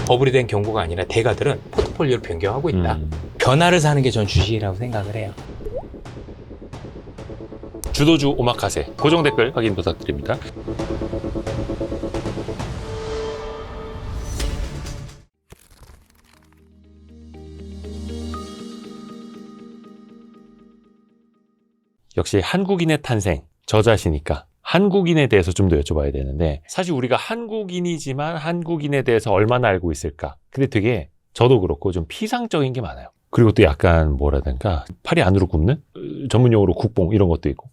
버블이 된 경고가 아니라 대가들은 포트폴리오를 변경하고 있다. 변화를 사는 게 전 주식이라고 생각을 해요. 주도주 오마카세 고정 댓글 확인 부탁드립니다. 역시 한국인의 탄생, 저자시니까 한국인에 대해서 좀 더 여쭤봐야 되는데, 사실 우리가 한국인이지만 한국인에 대해서 얼마나 알고 있을까? 근데 되게 저도 그렇고 좀 피상적인 게 많아요. 그리고 또 약간 뭐라 해야 될까, 팔이 안으로 굽는? 전문용어로 국뽕 이런 것도 있고.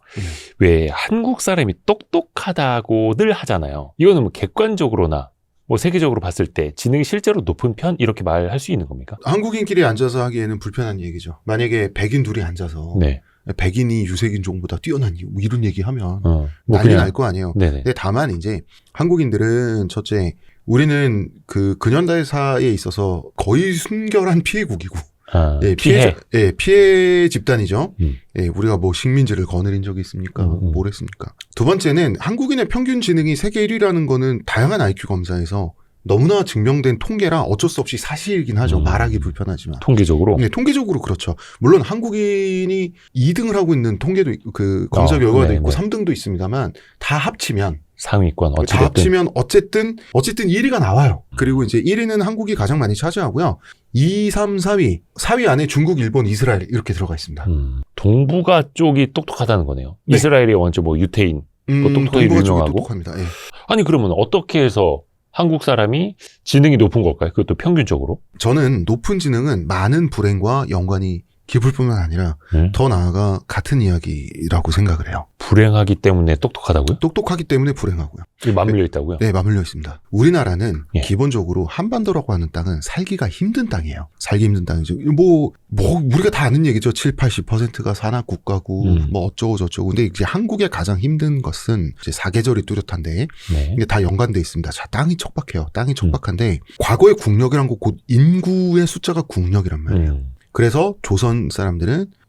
왜 한국 사람이 똑똑하다고 늘 하잖아요. 이거는 뭐 객관적으로나 뭐 세계적으로 봤을 때 지능이 실제로 높은 편 이렇게 말할 수 있는 겁니까? 한국인끼리 앉아서 하기에는 불편한 얘기죠. 만약에 백인 둘이 앉아서 네. 백인이 유색인종보다 뛰어난 이유, 뭐 이런 얘기하면 뭐 난리 그냥 날 거 아니에요. 네네. 근데 다만 이제 한국인들은 첫째, 우리는 그 근현대사에 있어서 거의 순결한 피해국이고, 예, 피해 집단이죠. 예, 우리가 뭐 식민지를 거느린 적이 있습니까? 뭘 했습니까? 두 번째는 한국인의 평균 지능이 세계 1위라는 거는 다양한 IQ 검사에서 너무나 증명된 통계라 어쩔 수 없이 사실이긴 하죠. 말하기 불편하지만. 통계적으로? 네, 통계적으로 그렇죠. 물론 한국인이 2등을 하고 있는 통계도 있고, 그 검사 결과도 있고 3등도 있습니다만 다 합치면 상위권 어찌됐든 다 합치면 어쨌든 1위가 나와요. 그리고 이제 1위는 한국이 가장 많이 차지하고요. 2, 3, 4위. 4위 안에 중국, 일본, 이스라엘 이렇게 들어가 있습니다. 동북아 쪽이 똑똑하다는 거네요. 네. 이스라엘이 먼저 뭐 유태인 뭐 똑똑하게 동북아 쪽이 유명하고. 똑똑합니다. 예. 아니 그러면 어떻게 해서 한국 사람이 지능이 높은 걸까요? 그것도 평균적으로? 저는 높은 지능은 많은 불행과 연관이 깊을 뿐만 아니라 더 나아가 같은 이야기라고 생각을 해요. 불행하기 때문에 똑똑하다고요? 똑똑하기 때문에 불행하고요. 이게 맞물려 있다고요? 네, 맞물려 있습니다. 우리나라는 예. 기본적으로 한반도라고 하는 땅은 살기가 힘든 땅이에요. 살기 힘든 땅이죠. 뭐 우리가 다 아는 얘기죠. 7, 80%가 산악 국가고 뭐 어쩌고 저쩌고. 근데 이제 한국의 가장 힘든 것은 이제 사계절이 뚜렷한데 네. 이게 다 연관돼 있습니다. 자, 땅이 척박해요. 땅이 척박한데 과거의 국력이란 거 곧 인구의 숫자가 국력이란 말이에요. 그래서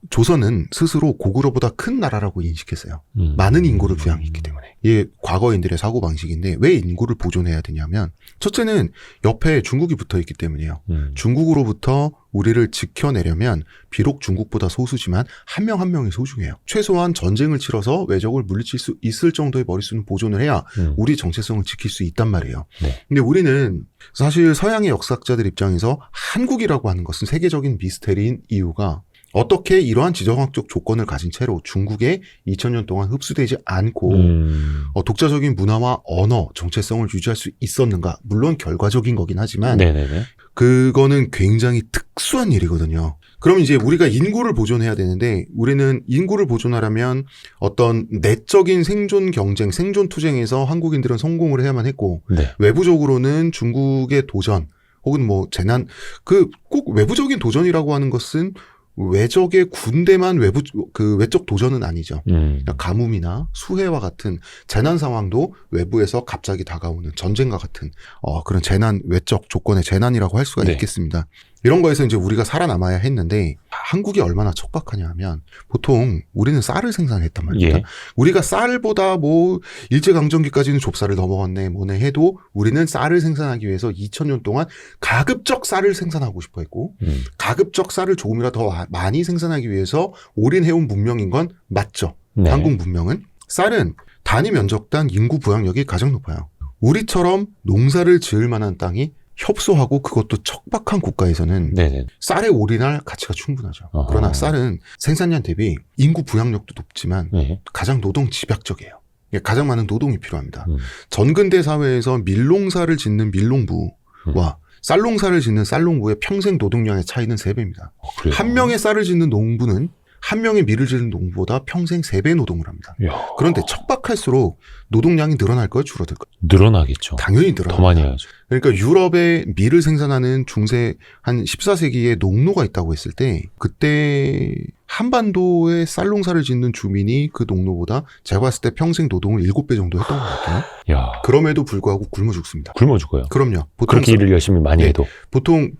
조선은 스스로 고구려보다 큰 나라라고 인식했어요. 많은 인구를 부양했기 때문에. 이게 과거인들의 사고방식인데 왜 인구를 보존해야 되냐면 첫째는 옆에 중국이 붙어있기 때문이에요. 중국으로부터 우리를 지켜내려면 비록 중국보다 소수지만 한 명 한 명이 소중해요. 최소한 전쟁을 치러서 외적을 물리칠 수 있을 정도의 머릿수는 보존을 해야 우리 정체성을 지킬 수 있단 말이에요. 네. 근데 우리는 사실 서양의 역사학자들 입장에서 한국이라고 하는 것은 세계적인 미스테리인 이유가 어떻게 이러한 지정학적 조건을 가진 채로 중국에 2000년 동안 흡수되지 않고 독자적인 문화와 언어, 정체성을 유지할 수 있었는가? 물론 결과적인 거긴 하지만 네네네. 그거는 굉장히 특수한 일이거든요. 그럼 이제 우리가 인구를 보존해야 되는데 우리는 인구를 보존하려면 어떤 내적인 생존 경쟁, 생존 투쟁에서 한국인들은 성공을 해야만 했고 네. 외부적으로는 중국의 도전 혹은 뭐 재난, 꼭 외부적인 도전이라고 하는 것은 외적의 군대만 외적 도전은 아니죠. 가뭄이나 수해와 같은 재난 상황도 외부에서 갑자기 다가오는 전쟁과 같은 그런 재난, 외적 조건의 재난이라고 할 수가 네. 있겠습니다. 이런 거에서 이제 우리가 살아남아야 했는데 한국이 얼마나 척박하냐 하면 보통 우리는 쌀을 생산했단 말입니다. 예. 우리가 쌀보다 뭐 일제강점기까지는 좁쌀을 넘어갔네 뭐네 해도 우리는 쌀을 생산하기 위해서 2000년 동안 가급적 쌀을 생산하고 싶어 했고 가급적 쌀을 조금이라도 더 많이 생산하기 위해서 올인해온 문명인 건 맞죠. 네. 한국 문명은. 쌀은 단위 면적당 인구 부양력이 가장 높아요. 우리처럼 농사를 지을 만한 땅이 협소하고 그것도 척박한 국가에서는 네네. 쌀에 올인할 가치가 충분하죠. 아하. 그러나 쌀은 생산량 대비 인구 부양력도 높지만 네. 가장 노동 집약적이에요. 가장 많은 노동이 필요합니다. 전근대 사회에서 밀농사를 짓는 밀농부와 쌀농사를 짓는 쌀농부의 평생 노동량의 차이는 3배입니다. 그래요? 한 명의 쌀을 짓는 농부는 한 명의 밀을 짓는 농부보다 평생 3배 노동을 합니다. 이야. 그런데 척박할수록 노동량이 늘어날 거예요? 줄어들 거예요? 늘어나겠죠. 당연히 늘어납니다. 더 많이 해야죠. 그러니까 유럽에 밀을 생산하는 중세 한 14세기에 농노가 있다고 했을 때 그때 한반도에 쌀농사를 짓는 주민이 그 농노보다 제가 봤을 때 평생 노동을 7배 정도 했던 것 같아요. 야. 그럼에도 불구하고 굶어 죽습니다. 굶어 죽어요. 그럼요. 그렇게 일을 열심히 많이 네. 해도. 보통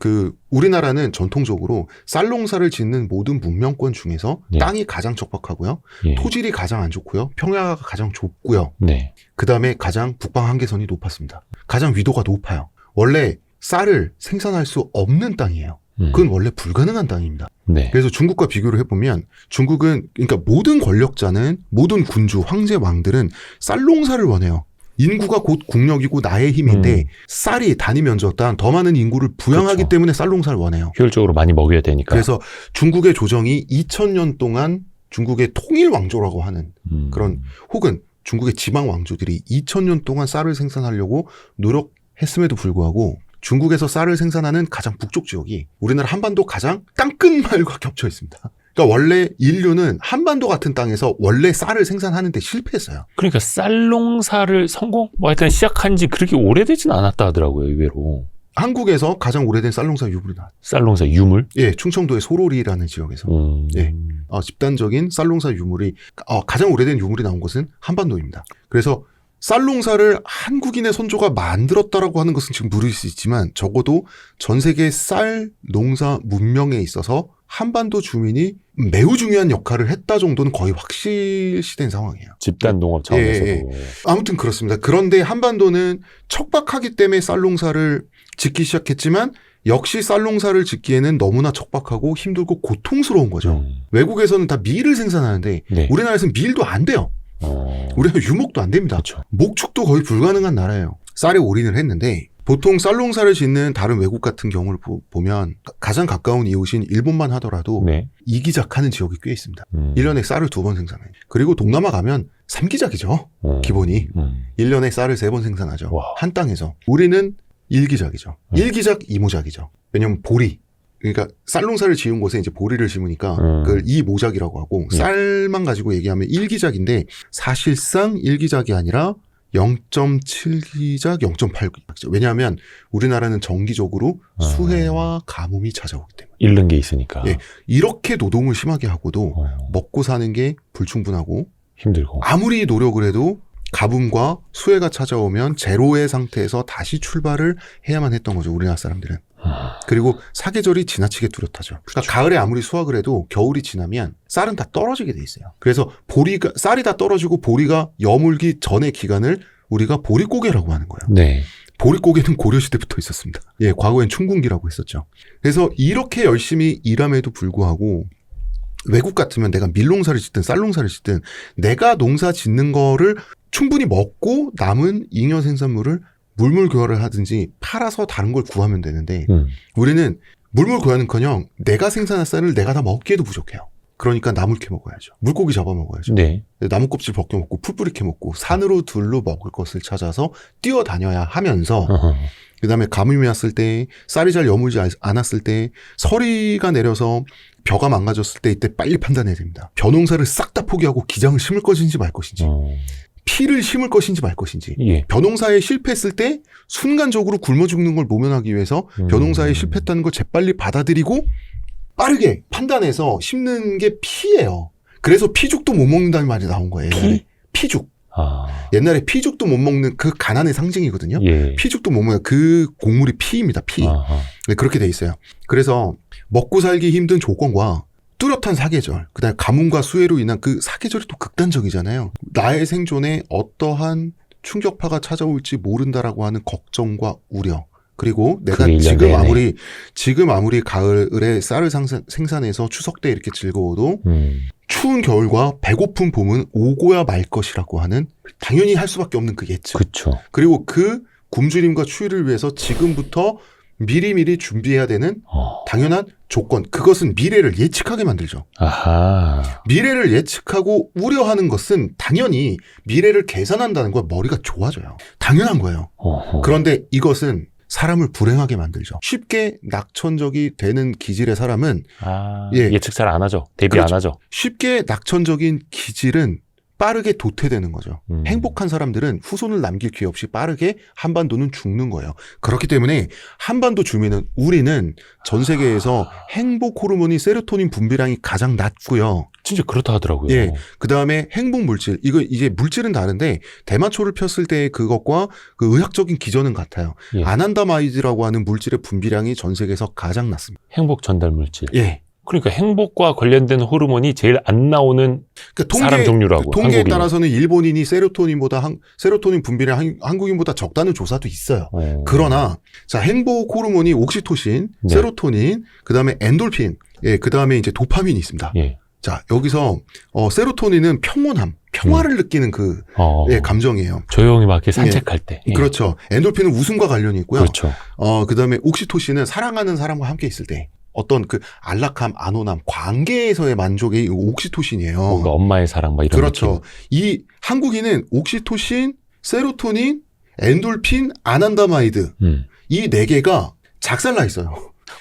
우리나라는 전통적으로 쌀농사를 짓는 모든 문명권 중에서 네. 땅이 가장 척박하고요. 예. 토질이 가장 안 좋고요. 평야가 가장 좁고요. 네. 그 다음에 가장 북방 한계선이 높았습니다. 가장 위도가 높아요. 원래 쌀을 생산할 수 없는 땅이에요. 그건 원래 불가능한 땅입니다. 네. 그래서 중국과 비교를 해보면 중국은 그러니까 모든 권력자는 모든 군주, 황제, 왕들은 쌀농사를 원해요. 인구가 곧 국력이고 나의 힘인데 쌀이 단위 면적 땅 더 많은 인구를 부양하기 그렇죠. 때문에 쌀농사를 원해요. 효율적으로 많이 먹여야 되니까. 그래서 중국의 조정이 2000년 동안 중국의 통일 왕조라고 하는 그런 혹은 중국의 지방 왕조들이 2000년 동안 쌀을 생산하려고 노력했음에도 불구하고 중국에서 쌀을 생산하는 가장 북쪽 지역이 우리나라 한반도 가장 땅끝마을과 겹쳐 있습니다. 그러니까 원래 인류는 한반도 같은 땅에서 원래 쌀을 생산하는 데 실패했어요. 그러니까 쌀농사를 뭐 하여튼 시작한 지 그렇게 오래되진 않았다 하더라고요, 의외로. 한국에서 가장 오래된 쌀농사 유물이 나왔어요. 쌀농사 유물? 예, 충청도의 소로리라는 지역에서 예, 집단적인 쌀농사 유물이 가장 오래된 유물이 나온 곳은 한반도입니다. 그래서 쌀농사를 한국인의 선조가 만들었다라고 하는 것은 지금 무리일 수 있지만 적어도 전 세계 쌀농사 문명에 있어서 한반도 주민이 매우 중요한 역할을 했다 정도는 거의 확실시된 상황이에요. 집단 농업 차원에서도. 예. 아무튼 그렇습니다. 그런데 한반도는 척박하기 때문에 쌀농사를 짓기 시작했지만 역시 쌀농사를 짓기에는 너무나 척박하고 힘들고 고통스러운 거죠. 외국에서는 다 밀을 생산하는데 네. 우리나라에서는 밀도 안 돼요. 우리가 유목도 안 됩니다. 그렇죠. 목축도 거의 불가능한 나라예요. 쌀에 올인을 했는데 보통 쌀농사를 짓는 다른 외국 같은 경우를 보면 가장 가까운 이웃인 일본만 하더라도 네. 이기작하는 지역이 꽤 있습니다. 1년에 쌀을 2번 생산해요. 그리고 동남아 가면 3기작이죠. 기본이. 1년에 쌀을 3번 생산하죠. 와. 한 땅에서. 우리는 1기작이죠. 1기작 2모작이죠. 왜냐면 보리. 그러니까 쌀농사를 지은 곳에 이제 보리를 심으니까 그걸 2모작이라고 하고 쌀만 가지고 얘기하면 1기작인데 사실상 1기작이 아니라 0.7기작, 0.8기작. 왜냐하면 우리나라는 정기적으로 수해와 가뭄이 찾아오기 때문에. 잃는 게 있으니까. 예, 이렇게 노동을 심하게 하고도 먹고 사는 게 불충분하고 힘들고. 아무리 노력을 해도 가뭄과 수해가 찾아오면 제로의 상태에서 다시 출발을 해야만 했던 거죠. 우리나라 사람들은. 그리고 사계절이 지나치게 뚜렷하죠. 그러니까 가을에 아무리 수확을 해도 겨울이 지나면 쌀은 다 떨어지게 돼 있어요. 그래서 쌀이 다 떨어지고 보리가 여물기 전의 기간을 우리가 보릿고개라고 하는 거예요. 네. 보릿고개는 고려시대부터 있었습니다. 예, 과거엔 춘궁기라고 했었죠. 그래서 이렇게 열심히 일함에도 불구하고 외국 같으면 내가 밀농사를 짓든 쌀농사를 짓든 내가 농사 짓는 거를 충분히 먹고 남은 잉여 생산물을 물물교환을 하든지 팔아서 다른 걸 구하면 되는데 우리는 물물교환은커녕 내가 생산한 쌀을 내가 다 먹기에도 부족해요. 그러니까 나물 캐 먹어야죠. 물고기 잡아 먹어야죠. 네. 나무 껍질 벗겨 먹고 풀뿌리 캐 먹고 산으로 들로 먹을 것을 찾아서 뛰어다녀야 하면서 그다음에 가뭄이 왔을 때 쌀이 잘 여물지 않았을 때 서리가 내려서 벼가 망가졌을 때 이때 빨리 판단해야 됩니다. 벼농사를 싹 다 포기하고 기장을 심을 것인지 말 것인지 피를 심을 것인지 말 것인지. 예. 벼농사에 실패했을 때 순간적으로 굶어 죽는 걸 모면하기 위해서 벼농사에 실패했다는 걸 재빨리 받아들이고 빠르게 판단해서 심는 게 피예요. 그래서 피죽도 못 먹는다는 말이 나온 거예요. 옛날에. 피죽. 옛날에 피죽도 못 먹는 그 가난의 상징이거든요. 예. 피죽도 못 먹는 그 곡물이 피입니다. 피. 네, 그렇게 돼 있어요. 그래서 먹고 살기 힘든 조건과 뚜렷한 사계절, 그다음에 가뭄과 수해로 인한 그 사계절이 또 극단적이잖아요. 나의 생존에 어떠한 충격파가 찾아올지 모른다라고 하는 걱정과 우려. 그리고 내가 지금 아무리 가을에 쌀을 생산해서 추석 때 이렇게 즐거워도 추운 겨울과 배고픈 봄은 오고야 말 것이라고 하는 당연히 할 수밖에 없는 그 예측. 그렇죠. 그리고 그 굶주림과 추위를 위해서 지금부터 미리미리 준비해야 되는 당연한 조건. 그것은 미래를 예측하게 만들죠. 아하. 미래를 예측하고 우려하는 것은 당연히 미래를 계산한다는 거야. 머리가 좋아져요. 당연한 거예요. 그런데 이것은 사람을 불행하게 만들죠. 쉽게 낙천적이 되는 기질의 사람은 예측 잘 안 하죠. 대비 그렇죠. 안 하죠. 쉽게 낙천적인 기질은 빠르게 도태되는 거죠. 행복한 사람들은 후손을 남길 기회 없이 빠르게 한반도는 죽는 거예요. 그렇기 때문에 한반도 주민은 우리는 전 세계에서 행복 호르몬이 세로토닌 분비량이 가장 낮고요. 진짜 그렇다 하더라고요. 예. 그 다음에 행복 물질. 이거 이제 물질은 다른데 대마초를 폈을 때 그것과 그 의학적인 기전은 같아요. 예. 아난다마이드라고 하는 물질의 분비량이 전 세계에서 가장 낮습니다. 행복 전달 물질. 예. 그러니까 행복과 관련된 호르몬이 제일 안 나오는 그러니까 사람 종류라고. 통계에 한국인이. 따라서는 일본인이 세로토닌 분비를 한국인보다 적다는 조사도 있어요. 그러나 자 행복 호르몬이 옥시토신, 네. 세로토닌, 그다음에 엔돌핀, 예, 그다음에 이제 도파민이 있습니다. 예. 자 여기서 세로토닌은 평화를 느끼는 그 예, 감정이에요. 조용히 막 이렇게 산책할 때. 예. 그렇죠. 엔돌핀은 웃음과 관련이 있고요. 그렇죠. 그다음에 옥시토신은 사랑하는 사람과 함께 있을 때 어떤 그 안락함, 안온함, 관계에서의 만족이 옥시토신이에요. 뭔가 엄마의 사랑 막 이런 그렇죠. 느낌. 이 한국인은 옥시토신, 세로토닌, 엔돌핀, 아난다마이드 이 네 개가 작살나 있어요.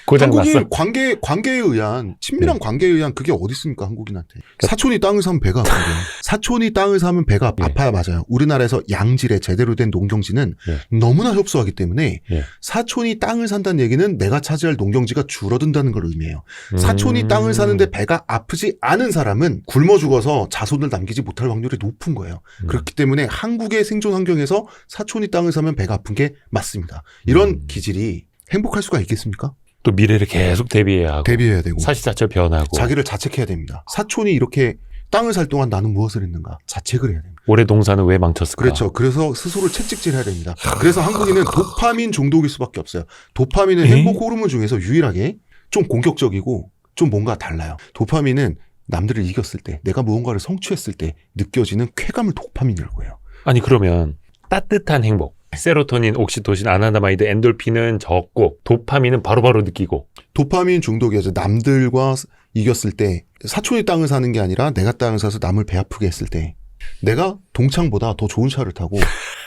고장났어. 한국인 관계에 의한 친밀한 관계에 의한 그게 어디 있습니까 한국인한테? 사촌이 땅을 사면 배가 아픈데요. 사촌이 땅을 사면 배가 예. 아파야 맞아요. 우리나라에서 양질의 제대로 된 농경지는 너무나 협소하기 때문에 사촌이 땅을 산다는 얘기는 내가 차지할 농경지가 줄어든다는 걸 의미해요. 사촌이 땅을 사는데 배가 아프지 않은 사람은 굶어 죽어서 자손을 남기지 못할 확률이 높은 거예요. 그렇기 때문에 한국의 생존 환경에서 사촌이 땅을 사면 배가 아픈 게 맞습니다. 이런 기질이 행복할 수가 있겠습니까? 또 미래를 계속 대비해야 하고. 대비해야 되고 사실 자체를 변하고. 자기를 자책해야 됩니다. 사촌이 이렇게 땅을 살 동안 나는 무엇을 했는가 자책을 해야 됩니다. 올해 농사는 왜 망쳤을까? 그렇죠. 그래서 스스로를 채찍질해야 됩니다. 그래서 한국인은 도파민 중독일 수밖에 없어요. 도파민은 에이? 행복 호르몬 중에서 유일하게 좀 공격적이고 좀 뭔가 달라요. 도파민은 남들을 이겼을 때 내가 무언가를 성취했을 때 느껴지는 쾌감을 도파민이라고 해요. 아니 그러면 따뜻한 행복. 세로토닌, 옥시토신, 아나다마이드, 엔돌핀은 적고 도파민은 바로바로 느끼고. 도파민 중독이죠. 남들과 이겼을 때 사촌이 땅을 사는 게 아니라 내가 땅을 사서 남을 배 아프게 했을 때 내가 동창보다 더 좋은 차를 타고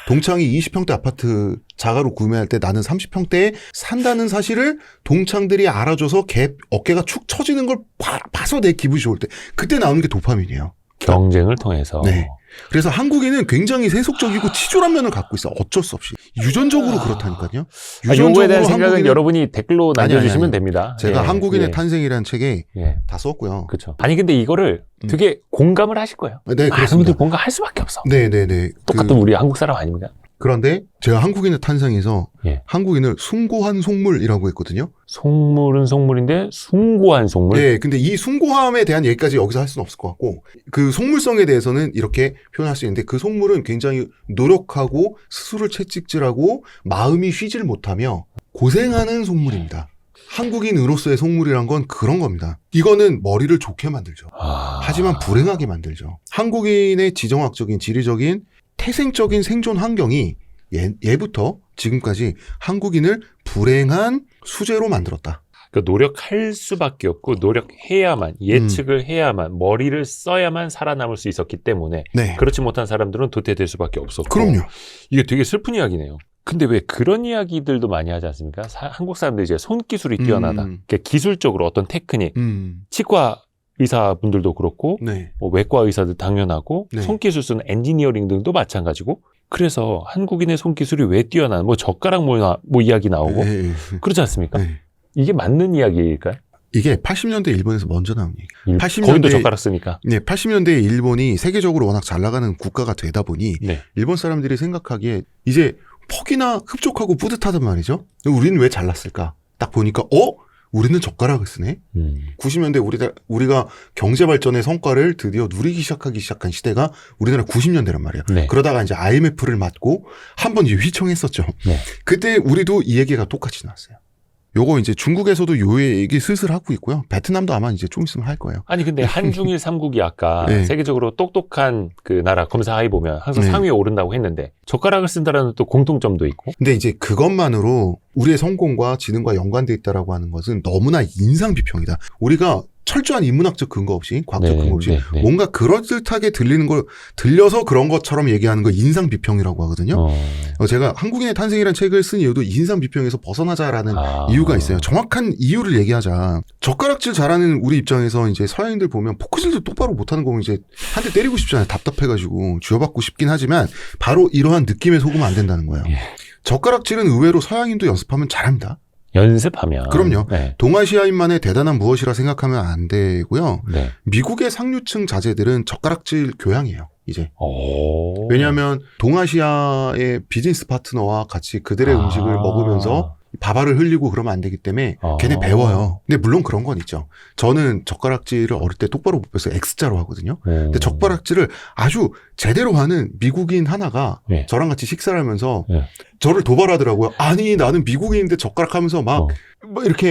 동창이 20평대 아파트 자가로 구매할 때 나는 30평대에 산다는 사실을 동창들이 알아줘서 어깨가 축 처지는 걸 봐서 내 기분이 좋을 때 그때 나오는 게 도파민이에요. 경쟁을 통해서. 네. 그래서 한국인은 굉장히 세속적이고 치졸한 면을 갖고 있어. 어쩔 수 없이. 유전적으로 그렇다니까요. 요거에 대한 생각은 한국인은- 여러분이 댓글로 남겨주시면 아니. 됩니다. 제가 예, 한국인의 예, 탄생이라는 책에 예. 다 썼고요. 그렇죠. 아니 근데 이거를 되게 공감을 하실 거예요. 네, 많은 그렇습니다. 분들이 공감할 수밖에 없어. 네네네. 똑같은 우리 한국 사람 아닙니까? 그런데 제가 한국인의 탄생에서 예. 한국인을 숭고한 속물이라고 했거든요. 속물은 속물인데 숭고한 속물. 네, 근데 이 숭고함에 대한 얘기까지 여기서 할 수는 없을 것 같고 그 속물성에 대해서는 이렇게 표현할 수 있는데 그 속물은 굉장히 노력하고 스스로를 채찍질하고 마음이 쉬질 못하며 고생하는 속물입니다. 한국인으로서의 속물이란 건 그런 겁니다. 이거는 머리를 좋게 만들죠. 하지만 불행하게 만들죠. 한국인의 지정학적인 지리적인 태생적인 생존 환경이 예부터 지금까지 한국인을 불행한 수재로 만들었다. 그러니까 노력할 수밖에 없고 노력해야만 예측을 해야만 머리를 써야만 살아남을 수 있었기 때문에 네. 그렇지 못한 사람들은 도태될 수밖에 없었고. 그럼요. 이게 되게 슬픈 이야기네요. 근데 왜 그런 이야기들도 많이 하지 않습니까? 한국 사람들이 이제 손기술이 뛰어나다. 그러니까 기술적으로 어떤 테크닉, 치과 의사분들도 그렇고 네. 뭐 외과 의사들 당연하고 네. 손기술 쓰는 엔지니어링 등도 마찬가지고 그래서 한국인의 손기술이 왜 뛰어난 뭐 젓가락 뭐 이야기 나오고 네. 그렇지 않습니까? 네. 이게 맞는 이야기일까요? 이게 80년대 일본에서 먼저 나온 얘기. 80년대 거기도 젓가락 쓰니까. 네, 80년대에 일본이 세계적으로 워낙 잘 나가는 국가가 되다 보니 네. 일본 사람들이 생각하기에 이제 퍽이나 흡족하고 뿌듯하단 말이죠. 우리는 왜 잘났을까? 딱 보니까 우리는 젓가락을 쓰네. 90년대 우리가 경제 발전의 성과를 드디어 누리기 시작한 시대가 우리나라 90년대란 말이에요. 네. 그러다가 이제 IMF를 맞고 한번 휘청했었죠. 네. 그때 우리도 이 얘기가 똑같이 나왔어요. 요거 이제 중국에서도 요 얘기 슬슬 하고 있고요. 베트남도 아마 이제 좀 있으면 할 거예요. 아니 근데 한중일 삼국이 아까 네. 세계적으로 똑똑한 그 나라 검사하에 보면 항상 네. 상위에 오른다고 했는데 젓가락을 쓴다라는 또 공통점도 있고. 근데 이제 그것만으로 우리의 성공과 지능과 연관돼 있다라고 하는 것은 너무나 인상 비평이다. 우리가 철저한 인문학적 근거 없이 과학적 근거 없이 뭔가 그럴듯하게 들려서 그런 것처럼 얘기하는 거 인상 비평이라고 하거든요. 제가 한국인의 탄생이라는 책을 쓴 이유도 인상 비평에서 벗어나자라는 이유가 있어요. 정확한 이유를 얘기하자. 젓가락질 잘하는 우리 입장에서 이제 서양인들 보면 포크질도 똑바로 못하는 거 보면 이제 한 대 때리고 싶잖아요. 답답해가지고 쥐어받고 싶긴 하지만 바로 이러한 느낌에 속으면 안 된다는 거예요. 예. 젓가락질은 의외로 서양인도 연습하면 잘합니다. 연습하면. 그럼요. 네. 동아시아인만의 대단한 무엇이라 생각하면 안 되고요. 네. 미국의 상류층 자제들은 젓가락질 교양이에요. 이제. 오. 왜냐하면 동아시아의 비즈니스 파트너와 같이 그들의 음식을 먹으면서 밥알을 흘리고 그러면 안 되기 때문에 걔네 배워요. 근데 물론 그런 건 있죠. 저는 젓가락질을 어릴 때 똑바로 못 배워서 X자로 하거든요. 근데 젓가락질을 아주 제대로 하는 미국인 하나가 예. 저랑 같이 식사를 하면서 예. 저를 도발하더라고요. 아니 나는 미국인인데 젓가락 하면서 막 이렇게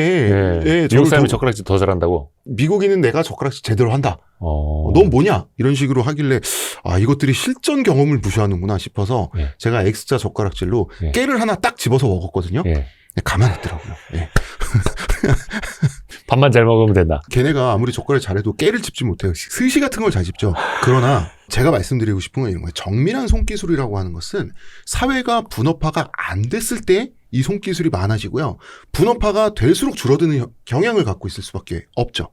예. 미국 사람이 젓가락질 더 잘한다고? 미국인은 내가 젓가락질 제대로 한다. 넌 뭐냐? 이런 식으로 하길래 아 이것들이 실전 경험을 무시하는구나 싶어서 예. 제가 X자 젓가락질로 예. 깨를 하나 딱 집어서 먹었거든요. 예. 가만히 있더라고요. 예. 밥만 잘 먹으면 된다. 걔네가 아무리 젓가락을 잘해도 깨를 집지 못해요. 스시 같은 걸 잘 집죠. 그러나 제가 말씀드리고 싶은 건 이런 거예요. 정밀한 손기술이라고 하는 것은 사회가 분업화가 안 됐을 때 이 손기술이 많아지고요. 분업화가 될수록 줄어드는 경향을 갖고 있을 수밖에 없죠.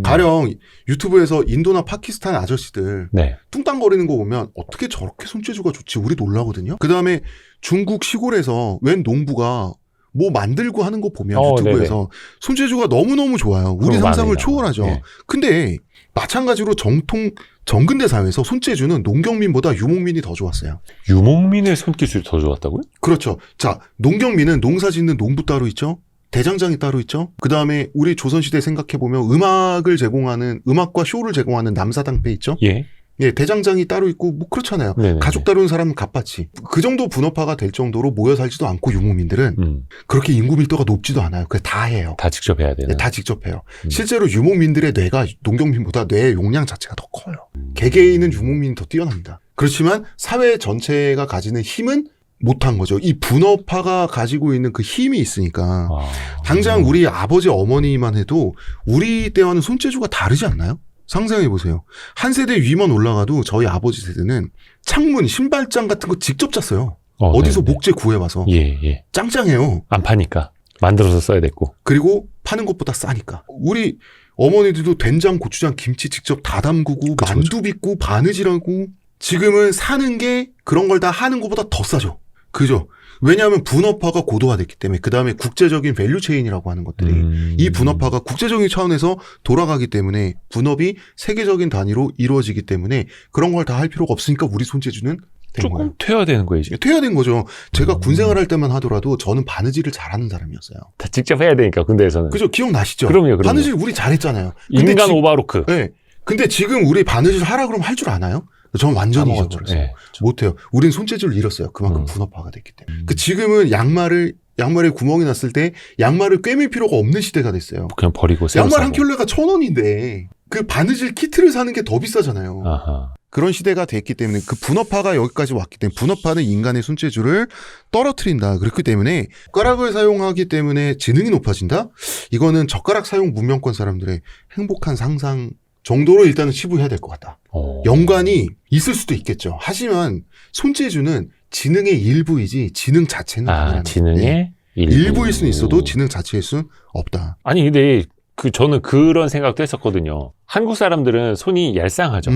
가령 유튜브에서 인도나 파키스탄 아저씨들 네. 뚱땅거리는 거 보면 어떻게 저렇게 손재주가 좋지 우리 놀라거든요. 그 다음에 중국 시골에서 웬 농부가 뭐 만들고 하는 거 보면 유튜브에서 네네. 손재주가 너무너무 좋아요. 우리 상상을 초월하죠. 네. 근데 마찬가지로 정근대 사회에서 손재주는 농경민보다 유목민이 더 좋았어요. 유목민의 손기술이 더 좋았다고요? 그렇죠. 자, 농경민은 농사 짓는 농부 따로 있죠. 대장장이 따로 있죠. 그 다음에 우리 조선시대 생각해보면 음악과 쇼를 제공하는 남사당패 있죠. 예. 예, 대장장이 따로 있고 뭐 그렇잖아요. 네네네. 가족 따르는 사람은 갑바치. 그 정도 분업화가 될 정도로 모여 살지도 않고 유목민들은 그렇게 인구 밀도가 높지도 않아요. 그래서 다 해요. 다 직접 해야 되는. 네, 다 직접 해요. 실제로 유목민들의 뇌가 농경민보다 뇌의 용량 자체가 더 커요. 개개인은 유목민이 더 뛰어납니다. 그렇지만 사회 전체가 가지는 힘은 못한 거죠. 이 분업화가 가지고 있는 그 힘이 있으니까 당장 우리 아버지 어머니만 해도 우리 때와는 손재주가 다르지 않나요? 상상해보세요. 한 세대 위만 올라가도 저희 아버지 세대는 창문, 신발장 같은 거 직접 짰어요. 어디서 네네. 목재 구해와서. 예. 짱짱해요. 안 파니까. 만들어서 써야 됐고. 그리고 파는 것보다 싸니까. 우리 어머니들도 된장, 고추장, 김치 직접 다 담그고 그쵸, 만두 빚고 바느질하고 지금은 사는 게 그런 걸 다 하는 것보다 더 싸죠. 그죠? 왜냐하면 분업화가 고도화됐기 때문에 그 다음에 국제적인 밸류체인이라고 하는 것들이 이 분업화가 국제적인 차원에서 돌아가기 때문에 분업이 세계적인 단위로 이루어지기 때문에 그런 걸 다 할 필요가 없으니까 우리 손재주는 된 조금 거예요. 퇴화되는 거예요. 지금. 퇴화된 거죠. 제가 군생활 할 때만 하더라도 저는 바느질을 잘하는 사람이었어요. 다 직접 해야 되니까 군대에서는. 그죠? 기억나시죠? 그럼요. 바느질 우리 잘했잖아요. 인간 오바로크. 네. 근데 지금 우리 바느질 하라 그러면 할 줄 아나요? 전 완전히 잊어버렸어요. 네. 못해요. 우린 손재주를 잃었어요. 그만큼 분업화가 됐기 때문에. 지금은 양말에 구멍이 났을 때 양말을 꿰맬 필요가 없는 시대가 됐어요. 그냥 버리고 양말 한 켤레가 1,000원인데 그 바느질 키트를 사는 게 더 비싸잖아요. 아하. 그런 시대가 됐기 때문에 그 분업화가 여기까지 왔기 때문에 분업화는 인간의 손재주를 떨어뜨린다. 그렇기 때문에 젓가락을 사용하기 때문에 지능이 높아진다? 이거는 젓가락 사용 문명권 사람들의 행복한 상상 정도로 일단은 치부해야 될 것 같다. 연관이 있을 수도 있겠죠. 하지만 손재주는 지능의 일부이지 지능 자체는 아니라는 지능의 네. 일부일 수는 있어도 지능 자체일 수는 없다. 아니 근데 저는 그런 생각도 했었거든요. 한국 사람들은 손이 얄쌍하죠.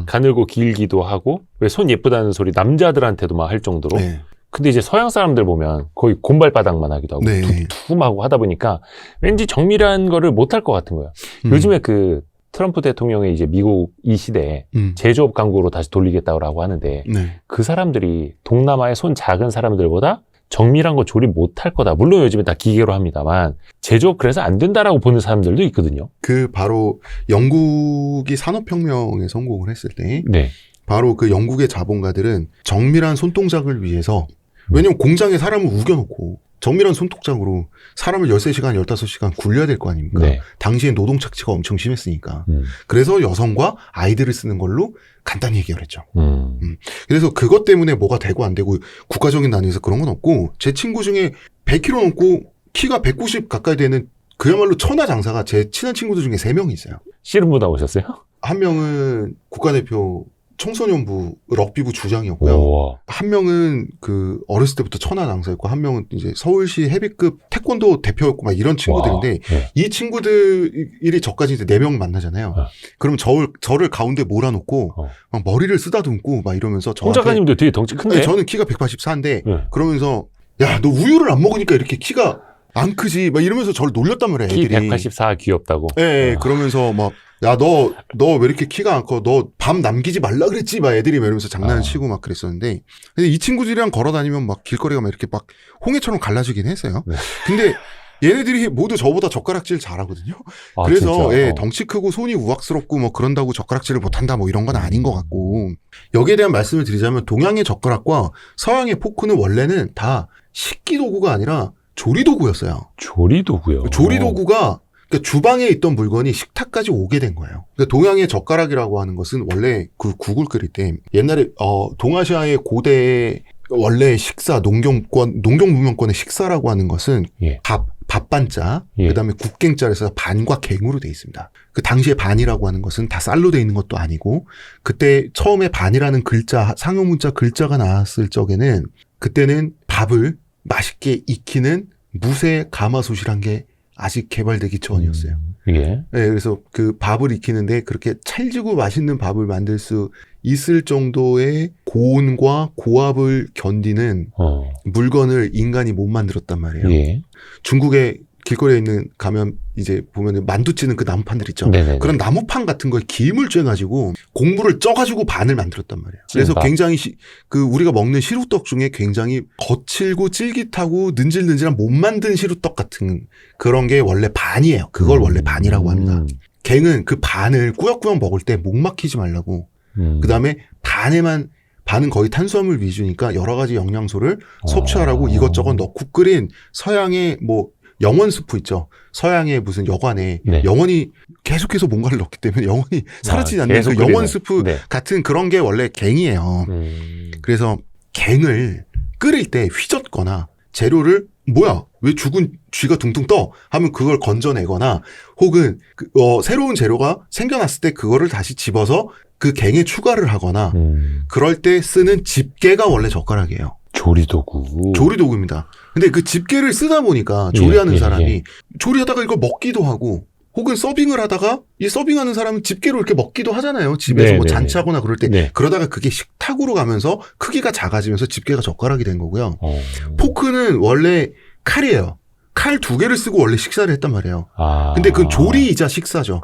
가늘고 길기도 하고 왜 손 예쁘다는 소리 남자들한테도 막 할 정도로. 네. 근데 이제 서양 사람들 보면 거의 곰발바닥만 하기도 하고 네. 툼하고 하다 보니까 왠지 정밀한 거를 못할 것 같은 거예요. 요즘에 트럼프 대통령이 이제 미국 이 시대에 제조업 강국으로 다시 돌리겠다고 하는데 네. 그 사람들이 동남아의 손 작은 사람들보다 정밀한 거 조립 못할 거다. 물론 요즘에 다 기계로 합니다만 제조업 그래서 안 된다라고 보는 사람들도 있거든요. 바로 영국이 산업혁명에 성공을 했을 때 네. 바로 그 영국의 자본가들은 정밀한 손동작을 위해서 왜냐면 공장에 사람을 우겨놓고 정밀한 손동작으로 사람을 13시간, 15시간 굴려야 될 거 아닙니까? 네. 당시엔 노동 착취가 엄청 심했으니까. 그래서 여성과 아이들을 쓰는 걸로 간단히 해결했죠. 그래서 그것 때문에 뭐가 되고 안 되고 국가적인 단위에서 그런 건 없고 제 친구 중에 100kg 넘고 키가 190 가까이 되는 그야말로 천하장사가 제 친한 친구들 중에 3명이 있어요. 씨름부 나오셨어요? 한 명은 국가대표 청소년부 럭비부 주장이었고요. 우와. 한 명은 어렸을 때부터 천하장사였고 한 명은 이제 서울시 헤비급 태권도 대표였고 막 이런 친구들인데 네. 이 친구들이 저까지 이제 4명 만나잖아요. 그러면 저를 가운데 몰아놓고 막 머리를 쓰다듬고 막 이러면서 홍 작가님도 되게 덩치 큰데? 네, 저는 키가 184인데 그러면서 야, 너 우유를 안 먹으니까 이렇게 키가 안 크지 막 이러면서 저를 놀렸단 말이에요. 키 애들이. 184 귀엽다고. 예, 그러면서 막 야 너 왜 이렇게 키가 안 커? 너 밤 남기지 말라 그랬지? 막 애들이 막 이러면서 장난을 치고 막 그랬었는데 근데 이 친구들이랑 걸어 다니면 막 길거리가 막 이렇게 막 홍해처럼 갈라지긴 했어요. 네. 근데 얘네들이 모두 저보다 젓가락질 잘하거든요. 아, 그래서 진짜? 예, 덩치 크고 손이 우악스럽고 뭐 그런다고 젓가락질을 못한다 뭐 이런 건 아닌 것 같고 여기에 대한 말씀을 드리자면 동양의 젓가락과 서양의 포크는 원래는 다 식기 도구가 아니라 조리 도구였어요. 조리도구요. 조리 도구가 그러니까 주방에 있던 물건이 식탁까지 오게 된 거예요. 그러니까 동양의 젓가락이라고 하는 것은 원래 그 국을 끓일 때 옛날에 동아시아의 고대 원래 식사 농경문명권의 식사라고 하는 것은 예. 밥반자, 예. 그다음에 국갱자에서 반과 갱으로 돼 있습니다. 그 당시에 반이라고 하는 것은 다 쌀로 돼 있는 것도 아니고 그때 처음에 반이라는 글자 상용문자 글자가 나왔을 적에는 그때는 밥을 맛있게 익히는 무쇠 가마솥이란 게 아직 개발되기 전이었어요. 예. 네, 그래서 그 밥을 익히는데 그렇게 찰지고 맛있는 밥을 만들 수 있을 정도의 고온과 고압을 견디는 물건을 인간이 못 만들었단 말이에요. 예. 중국에 길거리에 가면 이제 보면은 만두 찌는 그 나무판들 있죠. 네네네. 그런 나무판 같은 거에 김을 쬐가지고 곡물을 쪄가지고 반을 만들었단 말이에요. 그래서 찐밥. 굉장히 우리가 먹는 시루떡 중에 굉장히 거칠고 쫄깃하고 능질능질한 못 만든 시루떡 같은 그런 게 원래 반이에요. 그걸 원래 반이라고 합니다. 갱은 그 반을 꾸역꾸역 먹을 때 목 막히지 말라고. 그 다음에 반은 거의 탄수화물 위주니까 여러 가지 영양소를 섭취하라고 이것저것 넣고 끓인 서양의 뭐 영원 스프 있죠. 서양의 무슨 여관에 네. 영원히 계속해서 뭔가를 넣기 때문에 영원히 사라지지 않는 계속 그 영원 끓이는. 스프 네. 같은 그런 게 원래 갱이에요. 그래서 갱을 끓일 때 휘젓거나 재료를 뭐야 왜 죽은 쥐가 둥둥 떠 하면 그걸 건져내거나 혹은 새로운 재료가 생겨났을 때 그거를 다시 집어서 그 갱에 추가를 하거나 그럴 때 쓰는 집게가 원래 젓가락이에요. 조리도구. 조리도구입니다. 근데 그 집게를 쓰다 보니까 조리하는 예. 사람이 조리하다가 이걸 먹기도 하고 혹은 서빙을 하다가 이 서빙하는 사람은 집게로 이렇게 먹기도 하잖아요. 집에서 뭐 잔치하거나 그럴 때. 네. 그러다가 그게 식탁으로 가면서 크기가 작아지면서 집게가 젓가락이 된 거고요. 포크는 원래 칼이에요. 칼 2개를 쓰고 원래 식사를 했단 말이에요. 근데 그건 조리이자 식사죠.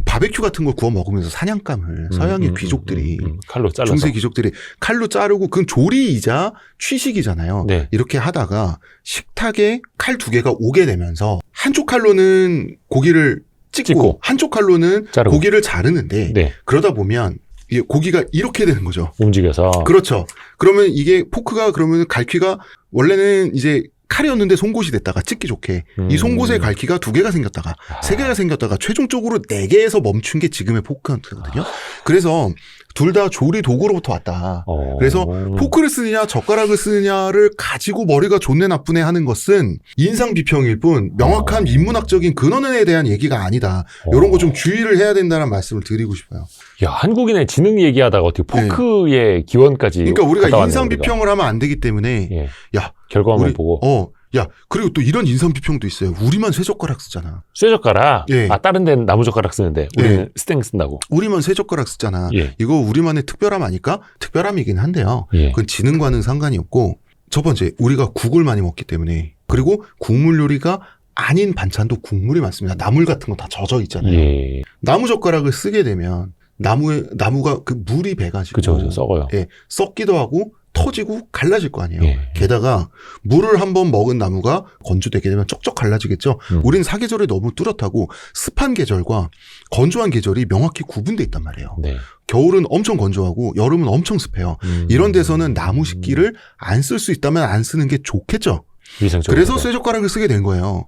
바베큐 같은 걸 구워 먹으면서 사냥감을 서양의 귀족들이 칼로 잘라서. 중세 귀족들이 칼로 자르고 그건 조리이자 취식이잖아요. 네. 이렇게 하다가 식탁에 칼 2개가 오게 되면서 한쪽 칼로는 고기를 찍고 한쪽 칼로는 자르고. 고기를 자르는데 네. 그러다 보면 이게 고기가 이렇게 되는 거죠. 움직여서. 그렇죠. 그러면 이게 포크가 그러면 갈퀴가 원래는 이제 칼이었는데 송곳이 됐다가 찍기 좋게 이 송곳의 갈퀴가 2개가 생겼다가 3개가 생겼다가 최종적으로 4개에서 멈춘 게 지금의 포크거든요. 그래서 둘 다 조리 도구로부터 왔다. 그래서 포크를 쓰느냐 젓가락을 쓰느냐를 가지고 머리가 좋네 나쁘네 하는 것은 인상 비평일 뿐 명확한 인문학적인 근원에 대한 얘기가 아니다. 이런 거 좀 주의를 해야 된다는 말씀을 드리고 싶어요. 야, 한국인의 지능 얘기하다가 어떻게 포크의 기원까지. 그러니까 우리가 갔다 왔네요, 인상 우리가. 비평을 하면 안 되기 때문에 예. 야 결과만 보고. 야 그리고 또 이런 인상 비평도 있어요. 우리만 쇠젓가락 쓰잖아. 쇠젓가락. 예. 다른 데는 나무젓가락 쓰는데 우리는 스탱 쓴다고. 우리만 쇠젓가락 쓰잖아. 예. 이거 우리만의 특별함 아닐까? 특별함이긴 한데요. 예. 그건 지능과는 상관이 없고 첫 번째 우리가 국을 많이 먹기 때문에 그리고 국물 요리가 아닌 반찬도 국물이 많습니다. 나물 같은 거 다 젖어 있잖아요. 예. 나무 젓가락을 쓰게 되면 나무가 그 물이 배가지고 그죠, 썩어요. 예, 썩기도 하고 터지고 갈라질 거 아니에요. 예. 게다가 물을 한번 먹은 나무가 건조되게 되면 쩍쩍 갈라지겠죠. 우리는 사계절이 너무 뚜렷하고 습한 계절과 건조한 계절이 명확히 구분돼 있단 말이에요. 네. 겨울은 엄청 건조하고 여름은 엄청 습해요. 이런 데서는 나무 식기를 안 쓸 수 있다면 안 쓰는 게 좋겠죠. 위생적으로. 그래서 쇠젓가락을 쓰게 된 거예요.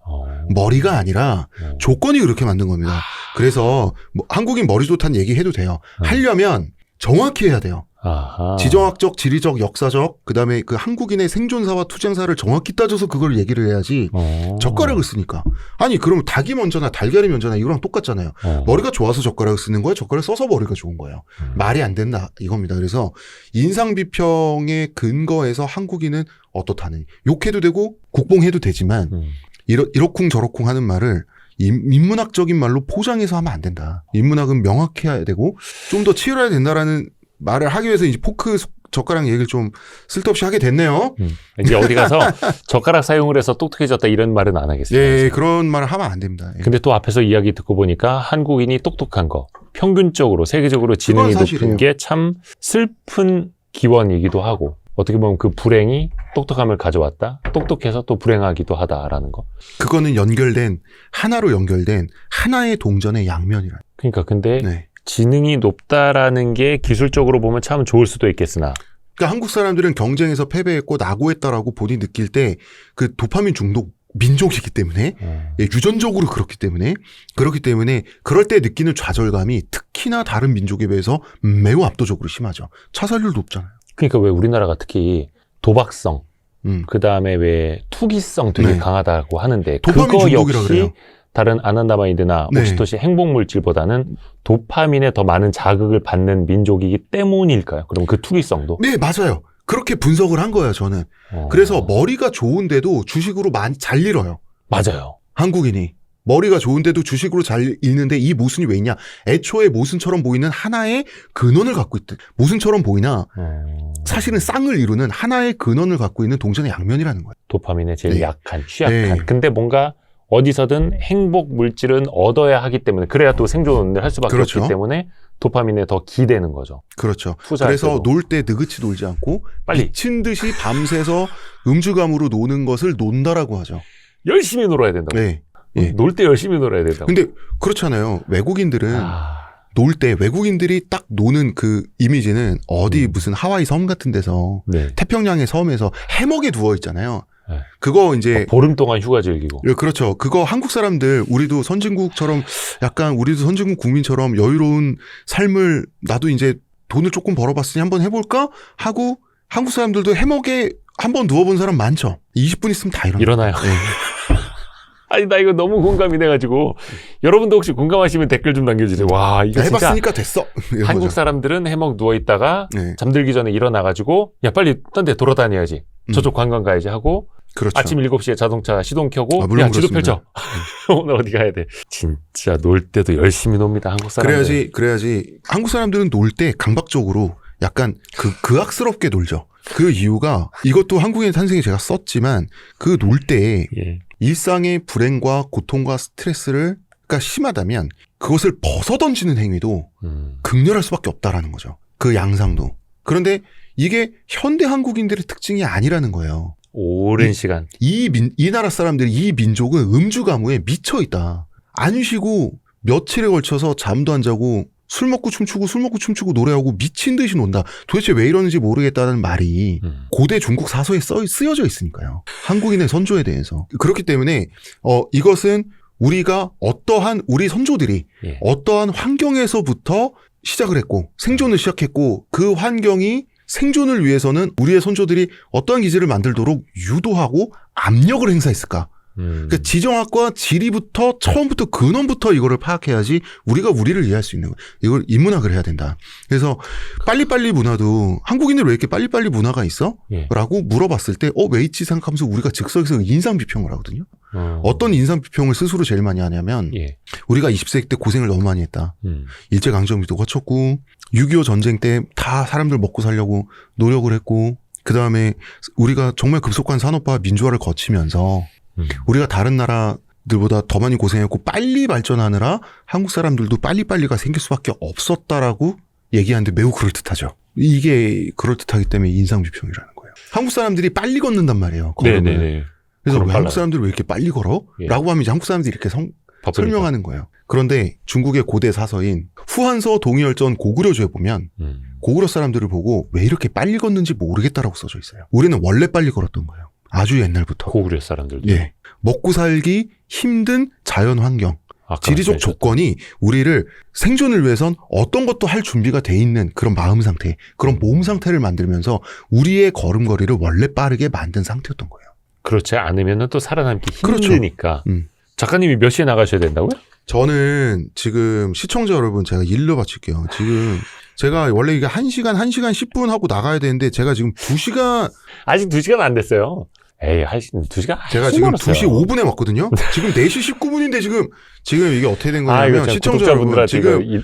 머리가 아니라 조건이 그렇게 만든 겁니다. 그래서 한국인 머리 좋다는 얘기 해도 돼요. 하려면 정확히 해야 돼요. 아하. 지정학적, 지리적, 역사적, 그다음에 그 한국인의 생존사와 투쟁사를 정확히 따져서 그걸 얘기를 해야지. 젓가락을 쓰니까. 아니 그러면 닭이 먼저나 달걀이 먼저나 이거랑 똑같잖아요. 머리가 좋아서 젓가락을 쓰는 거예요. 젓가락을 써서 머리가 좋은 거예요. 말이 안 된다 이겁니다. 그래서 인상비평의 근거에서 한국인은 어떻다는 욕해도 되고 국뽕해도 되지만 이러쿵 저러쿵 하는 말을 인문학적인 말로 포장해서 하면 안 된다. 인문학은 명확해야 되고 좀 더 치열해야 된다라는 말을 하기 위해서 이제 포크 젓가락 얘기를 좀 쓸데없이 하게 됐네요. 이제 어디 가서 젓가락 사용을 해서 똑똑해졌다 이런 말은 안 하겠습니다. 예, 그런 말을 하면 안 됩니다. 예. 근데 또 앞에서 이야기 듣고 보니까 한국인이 똑똑한 거, 평균적으로 세계적으로 지능이 그건 사실이에요. 높은 게 참 슬픈 기원이기도 하고 어떻게 보면 그 불행이 똑똑함을 가져왔다. 똑똑해서 또 불행하기도 하다라는 거. 그거는 하나로 연결된 하나의 동전의 양면이라. 그러니까 근데 네. 지능이 높다라는 게 기술적으로 보면 참 좋을 수도 있겠으나 그러니까 한국 사람들은 경쟁에서 패배했고 낙오했다라고 본인이 느낄 때 그 도파민 중독 민족이기 때문에 예, 유전적으로 그렇기 때문에 그럴 때 느끼는 좌절감이 특히나 다른 민족에 비해서 매우 압도적으로 심하죠. 자살률 높잖아요. 그러니까 왜 우리나라가 특히 도박성 그 다음에 왜 투기성 되게 네. 강하다고 하는데 도파민 그거 중독이라 역시 그래요. 다른 아난다마이드나 네. 옥시토신 행복물질보다는 도파민에 더 많은 자극을 받는 민족이기 때문일까요? 그럼 그 투기성도? 네, 맞아요. 그렇게 분석을 한 거예요, 저는. 그래서 머리가 좋은데도 주식으로 잘 잃어요. 맞아요. 한국인이. 머리가 좋은데도 주식으로 잘 잃는데 이 모순이 왜 있냐? 애초에 모순처럼 보이는 하나의 근원을 갖고 있듯. 모순처럼 보이나 사실은 쌍을 이루는 하나의 근원을 갖고 있는 동전의 양면이라는 거예요. 도파민의 제일 네. 약한, 취약한. 네. 근데 뭔가 어디서든 행복 물질은 얻어야 하기 때문에 그래야 또 생존을 할 수밖에 그렇죠. 없기 때문에 도파민에 더 기대는 거죠. 그렇죠. 투자할 그래서 때도. 놀 때 느긋이 놀지 않고 빨리. 미친 듯이 밤새서 음주감으로 노는 것을 논다라고 하죠. 열심히 놀아야 된다고. 네. 예. 놀 때 열심히 놀아야 된다고. 근데 그렇잖아요. 외국인들은 놀 때 외국인들이 딱 노는 그 이미지는 어디 무슨 하와이 섬 같은 데서 네. 태평양의 섬에서 해먹에 누워 있잖아요. 네. 그거 이제 보름 동안 휴가 즐기고. 그렇죠. 그거 한국 사람들 우리도 선진국처럼 약간 우리도 선진국 국민처럼 여유로운 삶을 나도 이제 돈을 조금 벌어봤으니 한번 해볼까 하고 한국 사람들도 해먹에 한번 누워본 사람 많죠. 20분 있으면 다 일어나요. 네. 아니 나 이거 너무 공감이 돼가지고 여러분도 혹시 공감하시면 댓글 좀 남겨주세요. 와 이거 진짜 해봤으니까 됐어. 이런 한국 거죠. 사람들은 해먹 누워있다가 네. 잠들기 전에 일어나가지고 야 빨리 딴 데 돌아다녀야지. 저쪽 관광 가야지 하고 그렇죠. 아침 7시에 자동차 시동 켜고 물론 야 지도 그렇습니다. 펼쳐. 오늘 어디 가야 돼. 진짜 놀 때도 열심히 놉니다. 한국 사람들. 그래야지 한국 사람들은 놀 때 강박적으로 약간 그악스럽게 놀죠. 그 이유가 이것도 한국인 탄생에 제가 썼지만 그 놀 때 예. 일상의 불행과 고통과 스트레스를 그러니까 심하다면 그것을 벗어던지는 행위도 극렬할 수밖에 없다라는 거죠. 그 양상도. 그런데 이게 현대 한국인들의 특징이 아니라는 거예요. 오랜 시간. 이 나라 사람들이 이 민족은 음주 가무에 미쳐 있다. 안 쉬고 며칠에 걸쳐서 잠도 안 자고 술 먹고 춤추고 노래하고 미친 듯이 논다. 도대체 왜 이러는지 모르겠다는 말이 고대 중국 사서에 쓰여져 있으니까요. 한국인의 선조에 대해서. 그렇기 때문에 이것은 우리가 우리 선조들이 예. 어떠한 환경에서부터 시작을 했고 생존을 시작했고 그 환경이 생존을 위해서는 우리의 선조들이 어떠한 기제를 만들도록 유도하고 압력을 행사했을까? 그러니까 지정학과 지리부터 처음부터 근원부터 이거를 파악해야지 우리가 우리를 이해할 수 있는 거예요. 이걸 인문학을 해야 된다. 그래서 빨리빨리 문화도 한국인들 왜 이렇게 빨리빨리 문화가 있어? 예. 라고 물어봤을 때 왜 있지 생각하면서 우리가 즉석에서 인상비평을 하거든요. 어떤 인상비평을 스스로 제일 많이 하냐면 예. 우리가 20세기 때 고생을 너무 많이 했다. 일제강점기도 거쳤고 6.25 전쟁 때 다 사람들 먹고 살려고 노력을 했고 그 다음에 우리가 정말 급속한 산업화 민주화를 거치면서 우리가 다른 나라들보다 더 많이 고생했고 빨리 발전하느라 한국 사람들도 빨리빨리가 생길 수밖에 없었다라고 얘기하는데 매우 그럴듯하죠. 이게 그럴듯하기 때문에 인상비평이라는 거예요. 한국 사람들이 빨리 걷는단 말이에요. 걸음을. 네네네. 그래서 왜 빨라요. 한국 사람들이 왜 이렇게 빨리 걸어? 예. 라고 하면 이제 한국 사람들이 이렇게 바쁘니까. 설명하는 거예요. 그런데 중국의 고대 사서인 후한서 동의열전 고구려주에 보면 고구려 사람들을 보고 왜 이렇게 빨리 걷는지 모르겠다라고 써져 있어요. 우리는 원래 빨리 걸었던 거예요. 아주 옛날부터. 고구려 사람들도. 예. 먹고 살기 힘든 자연 환경, 아까 지리적 말씀하셨죠. 조건이 우리를 생존을 위해선 어떤 것도 할 준비가 돼 있는 그런 마음 상태, 그런 몸 상태를 만들면서 우리의 걸음걸이를 원래 빠르게 만든 상태였던 거예요. 그렇지 않으면 또 살아남기 그렇죠. 힘드니까. 작가님이 몇 시에 나가셔야 된다고요? 저는 지금 시청자 여러분 제가 일러 바칠게요. 지금 제가 원래 이게 1시간 10분 하고 나가야 되는데 제가 지금 2시간 아직 2시간 안 됐어요. 에이, 2시간? 제가 지금 2시 5분에 왔거든요. 지금 4시 19분인데 지금 이게 어떻게 된 거냐면 시청자 여러분 지금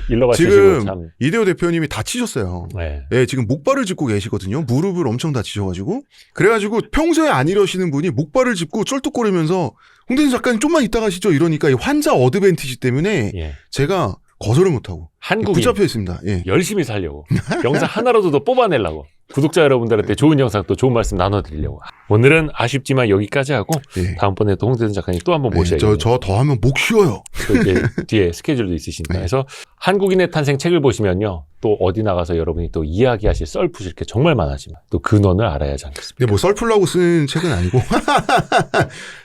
이대호 대표님이 다치셨어요. 네. 네, 지금 목발을 짚고 계시거든요. 무릎을 엄청 다치셔가지고 그래가지고 평소에 안 이러시는 분이 목발을 짚고 쩔뚝거리면서 홍대선 작가님 좀만 이따 가시죠 이러니까 이 환자 어드밴티지 때문에 예. 제가 거절을 못하고 한국인 붙잡혀 있습니다. 예. 열심히 살려고 영상 하나라도 더 뽑아내려고 구독자 여러분들한테 좋은 영상 또 좋은 말씀 나눠드리려고 오늘은 아쉽지만 여기까지 하고 예. 다음번에 또 홍대선 작가님 또 한번 모셔야겠네요. 저 더 하면 목 쉬어요. 또 이제 뒤에 스케줄도 있으시니까. 네. 그래서 한국인의 탄생 책을 보시면요. 또 어디 나가서 여러분이 또 이야기하실 썰 푸실 게 정말 많아지만 또 근원을 알아야 하지 않겠습니까? 근데 뭐 썰풀라고 쓴 책은 아니고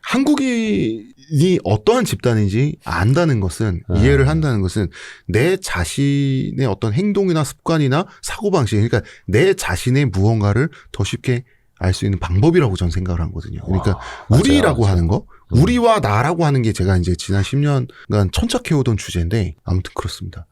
한국인이 어떠한 집단인지 안다는 것은 이해를 한다는 것은 내 자신의 어떤 행동이나 습관이나 사고방식 그러니까 내 자신의 무언가를 더 쉽게 알 수 있는 방법이라고 저는 생각을 하거든요. 그러니까 맞아요, 우리라고 맞아요. 하는 거 우리와 나라고 하는 게 제가 이제 지난 10년간 천착해오던 주제인데 아무튼 그렇습니다.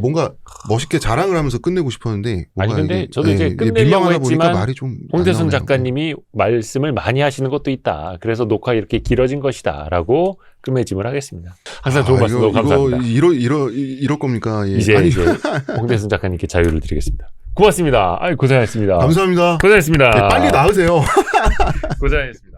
뭔가 멋있게 자랑을 하면서 끝내고 싶었는데 아니 근데 이게, 저도 이제 끝내려고 민망하다 보니까 했지만 말이 좀 홍대선 안 나오네요. 작가님이 말씀을 많이 하시는 것도 있다. 그래서 녹화 이렇게 길어진 것이다. 라고 끝맺음을 하겠습니다. 항상 좋은 말씀 너무 감사합니다. 이럴 겁니까? 예. 이제 아니, 홍대선 작가님께 자유를 드리겠습니다. 고맙습니다. 아유, 고생하셨습니다. 감사합니다. 고생했습니다. 네, 빨리 나으세요. 고생하셨습니다.